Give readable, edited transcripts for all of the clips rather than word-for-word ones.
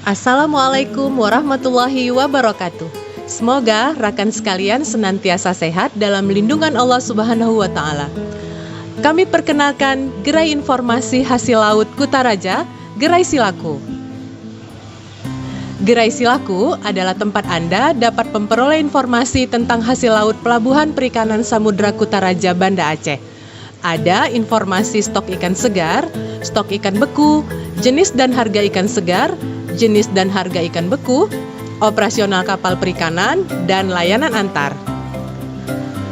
Assalamualaikum warahmatullahi wabarakatuh. Semoga rekan sekalian senantiasa sehat dalam lindungan Allah Subhanahu wa Ta'ala. Kami perkenalkan Gerai Informasi Hasil Laut Kutaraja, Gerai Silaku. Gerai Silaku adalah tempat Anda dapat memperoleh informasi tentang hasil laut Pelabuhan Perikanan Samudra Kutaraja, Banda Aceh. Ada informasi stok ikan segar, stok ikan beku, jenis dan harga ikan segar, jenis dan harga ikan beku, operasional kapal perikanan, dan layanan antar.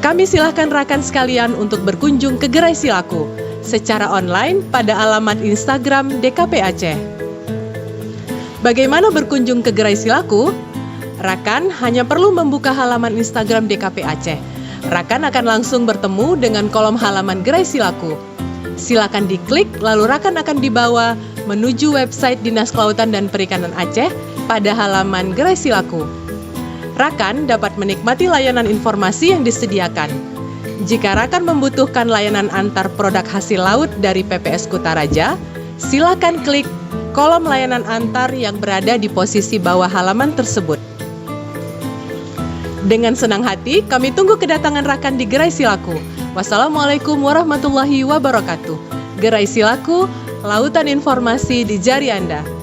Kami silahkan rekan sekalian untuk berkunjung ke Gerai Silaku secara online pada alamat Instagram DKP Aceh. Bagaimana berkunjung ke Gerai Silaku? Rekan hanya perlu membuka halaman Instagram DKP Aceh. Rekan akan langsung bertemu dengan kolom halaman Gerai Silaku. Silakan diklik, lalu rekan akan dibawa menuju website Dinas Kelautan dan Perikanan Aceh pada halaman Gerai Silaku. Rekan dapat menikmati layanan informasi yang disediakan. Jika rekan membutuhkan layanan antar produk hasil laut dari PPS Kutaraja, silakan klik kolom layanan antar yang berada di posisi bawah halaman tersebut. Dengan senang hati, kami tunggu kedatangan rekan di Gerai Silaku. Wassalamualaikum warahmatullahi wabarakatuh. Gerai Silaku, lautan informasi di jari Anda.